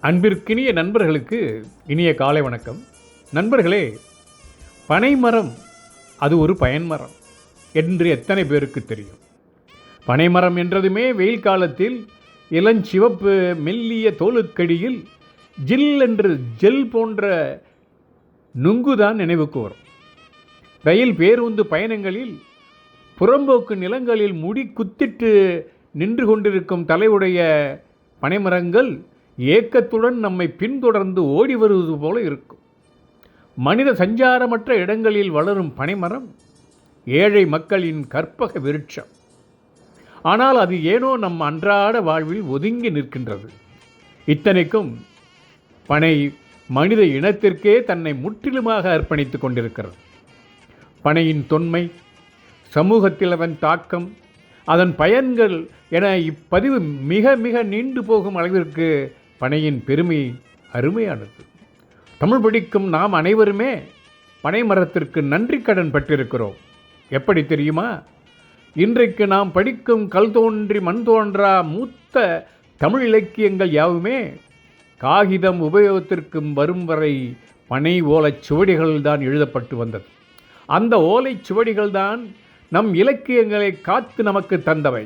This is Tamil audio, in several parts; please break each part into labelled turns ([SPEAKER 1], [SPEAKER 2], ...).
[SPEAKER 1] அன்பிற்கினிய நண்பர்களுக்கு இனிய காலை வணக்கம். நண்பர்களே, பனைமரம் அது ஒரு பயன்மரம் என்று எத்தனை பேருக்கு தெரியும்? பனைமரம் என்றதுமே வெயில் காலத்தில் இளஞ்சிவப்பு மெல்லிய தோலுக்கடியில் ஜில் என்று ஜெல் போன்ற நுங்குதான் நினைவுக்கு வரும். ரயில் பேருந்து பயணங்களில் புறம்போக்கு நிலங்களில் முடி குத்திட்டு நின்று கொண்டிருக்கும் தலையுடைய பனைமரங்கள் ஏக்கத்துடன் நம்மை பின்தொடர்ந்து ஓடி வருவது போல இருக்கும். மனித சஞ்சாரமற்ற இடங்களில் வளரும் பனைமரம் ஏழை மக்களின் கற்பக விருட்சம். ஆனால் அது ஏனோ நம் அன்றாட வாழ்வில் ஒதுங்கி நிற்கின்றது. இத்தனைக்கும் பனை மனித இனத்திற்கே தன்னை முற்றிலுமாக அர்ப்பணித்து கொண்டிருக்கிறது. பனையின் தொன்மை, சமூகத்தில் அதன் தாக்கம், அதன் பயன்கள் என இப்பதிவு மிக மிக நீண்டு போகும் அளவிற்கு பனையின் பெருமை அருமையானது. தமிழ் படிக்கும் நாம் அனைவருமே பனை மரத்திற்கு நன்றி கடன் பட்டிருக்கிறோம். எப்படி தெரியுமா? இன்றைக்கு நாம் படிக்கும் கல் தோன்றி மண் தோன்றா மூத்த தமிழ் இலக்கியங்கள் யாவுமே காகிதம் உபயோகத்திற்கு வரும் வரை பனை ஓலைச் சுவடிகள்தான் எழுதப்பட்டு வந்தது. அந்த ஓலைச் சுவடிகள்தான் நம் இலக்கியங்களை காத்து நமக்கு தந்தவை.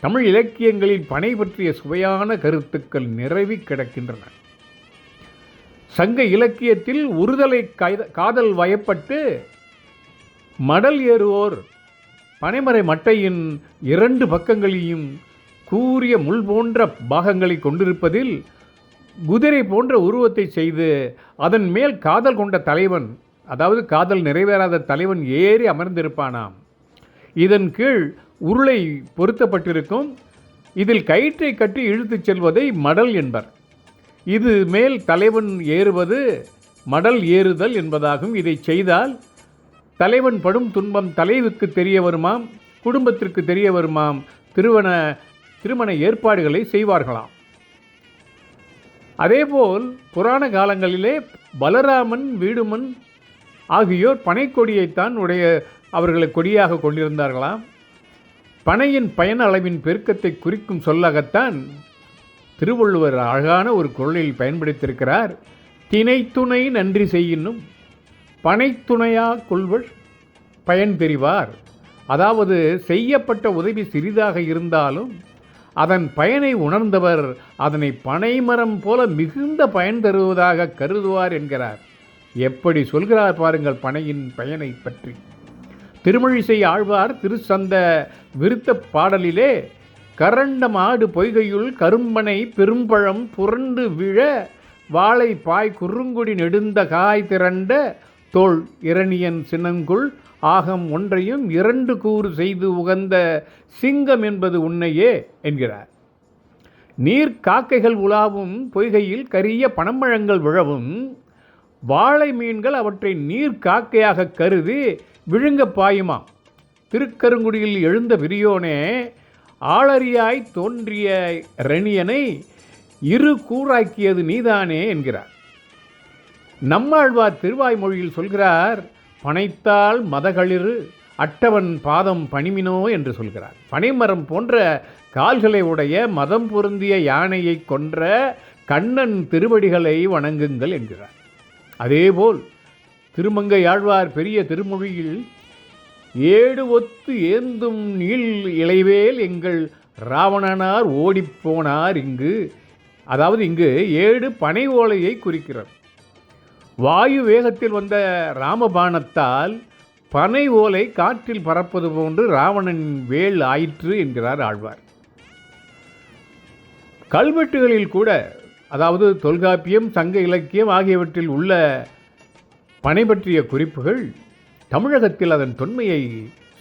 [SPEAKER 1] தமிழ் இலக்கியங்களில் பனை பற்றிய சுவையான கருத்துக்கள் நிரவி கிடக்கின்றன. சங்க இலக்கியத்தில் ஒருதலை காதல் வயப்பட்டு மடல் ஏறுவோர் பனைமரை மட்டையின் இரண்டு பக்கங்களையும் கூரிய முள் போன்ற பாகங்களை கொண்டிருப்பதில் குதிரை போன்ற உருவத்தை செய்து அதன் மேல் காதல் கொண்ட தலைவன், அதாவது காதல் நிறைவேறாத தலைவன் ஏறி அமர்ந்திருப்பானாம். இதன் கீழ் உருளை பொருத்தப்பட்டிருக்கும். இதில் கயிற்றை கட்டி இழுத்துச் செல்வதை மடல் என்பர். இது மேல் தலைவன் ஏறுவது மடல் ஏறுதல் என்பதாகும். இதை செய்தால் தலைவன் படும் துன்பம் தலைவிக்கு தெரிய வருமாம், குடும்பத்திற்கு தெரிய வருமாம். திருமண ஏற்பாடுகளை செய்வார்களாம். அதேபோல் புராண காலங்களிலே பலராமன், வீடுமன் ஆகியோர் பனைக்கொடியைத்தான் அவர்களை கொடியாக கொண்டிருந்தார்களாம். பனையின் பயன் அளவின் பெருக்கத்தை குறிக்கும் சொல்லாகத்தான் திருவள்ளுவர் அழகான ஒரு குறளில் பயன்படுத்தியிருக்கிறார். தினைத்துணை நன்றி செய்யினும் பனைத்துணையா கொள்வர் பயன் தெரிவார். அதாவது செய்யப்பட்ட உதவி சிறிதாக இருந்தாலும் அதன் பயனை உணர்ந்தவர் அதனை பனைமரம் போல மிகுந்த பயன் தருவதாக கருதுவார் என்கிறார். எப்படி சொல்கிறார் பாருங்கள் பனையின் பயனை பற்றி. திருமழிசை ஆழ்வார் திருச்சந்த விருத்த பாடலிலே கரண்ட மாடு பொய்கையுள் கரும்பனை பெரும்பழம் புரண்டு விழ வாழை பாய் குறுங்குடி நெடுந்த காய் திரண்ட தோள் இரணியன் சினங்குள் ஆகம் ஒன்றையும் இரண்டு கூறு செய்து உகந்த சிங்கம் என்பது உன்னையே என்கிறார். நீர் காக்கைகள் உலாவும் பொய்கையில் கரிய பனம்பழங்கள் விழவும் வாழை மீன்கள் அவற்றை நீர் காக்கையாக கருதி விழுங்க பாயுமாம். திருக்கருங்குடியில் எழுந்த விரியோனே ஆளறியாய் தோன்றிய இரணியனை இரு கூறாக்கியது நீதானே என்கிறார். நம்மாழ்வார் திருவாய்மொழியில் சொல்கிறார், பனைத்தால் மதகளிறு அட்டவன் பாதம் பணிமினோ என்று சொல்கிறார். பனைமரம் போன்ற கால்களை உடைய மதம் பொருந்திய யானையை கொன்ற கண்ணன் திருவடிகளை வணங்குங்கள் என்கிறார். அதேபோல் திருமங்கையாழ்வார் பெரிய திருமொழியில் ஏடு ஒத்து ஏந்தும் நீள் இளைவேல் எங்கள் ராவணனார் ஓடிப்போனார் இங்கு, அதாவது இங்கு ஏடு பனை ஓலையை குறிக்கிறது. வாயு வேகத்தில் வந்த ராமபாணத்தால் பனை ஓலை காற்றில் பறப்பது போன்று ராவணன் வேல் ஆயிற்று என்கிறார் ஆழ்வார். கல்வெட்டுகளில் கூட, அதாவது தொல்காப்பியம், சங்க இலக்கியம் ஆகியவற்றில் உள்ள பனை பற்றிய குறிப்புகள் தமிழகத்தில் அதன் தொன்மையை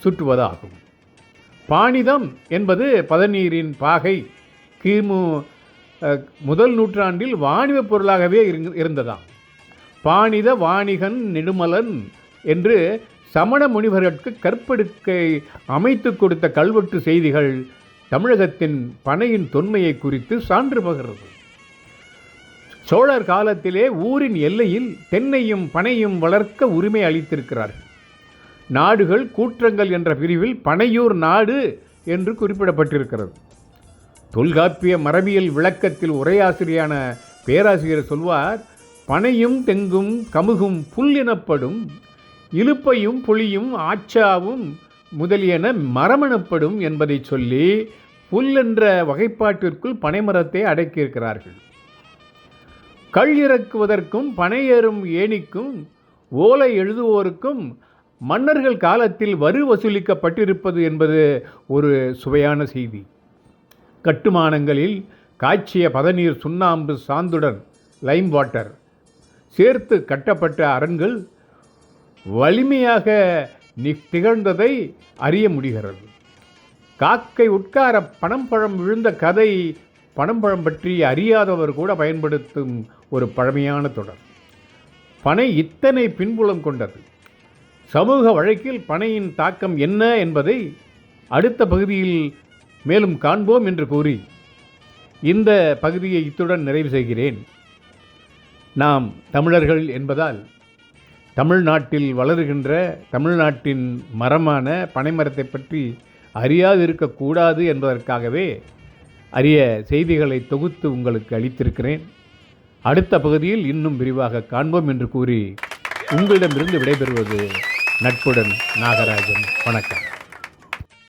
[SPEAKER 1] சுட்டுவதாகும். பாணிதம் என்பது பதநீரின் பாகை கிமு முதல் நூற்றாண்டில் வாணிப பொருளாகவே இருந்ததாம். பாணித வாணிகன் நெடுமலன் என்று சமண முனிவர்களுக்கு கற்படுக்கை அமைத்து கொடுத்த கல்வெட்டு செய்திகள் தமிழகத்தின் பனையின் தொன்மையை குறித்து சான்று பகர்கிறது. சோழர் காலத்திலே ஊரின் எல்லையில் தென்னையும் பனையும் வளர்க்க உரிமை அளித்திருக்கிறார்கள். நாடுகள் கூற்றங்கள் என்ற பிரிவில் பனையூர் நாடு என்று குறிப்பிடப்பட்டிருக்கிறது. தொல்காப்பிய மரபியல் விளக்கத்தில் உரையாசிரியான பேராசிரியர் சொல்வார், பனையும் தெங்கும் கமுகும் புல் எனப்படும், இலுப்பையும் புளியும் ஆச்சாவும் முதலியன மரமெனப்படும் என்பதை சொல்லி புல் என்ற வகைப்பாட்டிற்குள் பனைமரத்தை அடக்கியிருக்கிறார்கள். கள் இறக்குவதற்கும் பனை ஏறும் ஏணிக்கும் ஓலை எழுதுவோருக்கும் மன்னர்கள் காலத்தில் வரி வசூலிக்கப்பட்டிருப்பது என்பது ஒரு சுவையான செய்தி. கட்டுமானங்களில் காய்ச்சிய பதநீர், சுண்ணாம்பு, சாந்துடன், லைம் வாட்டர் சேர்த்து கட்டப்பட்ட அரண்கள் வலிமையாக திகழ்ந்ததை அறிய முடிகிறது. காக்கை உட்கார பனம்பழம் விழுந்த கதை பனம்பழம் பற்றி அறியாதவர் கூட பயன்படுத்தும் ஒரு பழமையான தொடர். பனை இத்தனை பின்புலம் கொண்டது. சமூக வழக்கில் பனையின் தாக்கம் என்ன என்பதை அடுத்த பகுதியில் மேலும் காண்போம் என்று கூறி இந்த பகுதியை இத்துடன் நிறைவு செய்கிறேன். நாம் தமிழர்கள் என்பதால் தமிழ்நாட்டில் வளருகின்ற தமிழ்நாட்டின் மரமான பனைமரத்தை பற்றி அறியாது இருக்கக்கூடாது என்பதற்காகவே அரிய செய்திகளை தொகுத்து உங்களுக்கு அளித்திருக்கிறேன். அடுத்த பகுதியில் இன்னும் விரிவாக காண்போம் என்று கூறி உங்களிடமிருந்து விடைபெறுவது நட்புடன் நாகராஜன். வணக்கம்.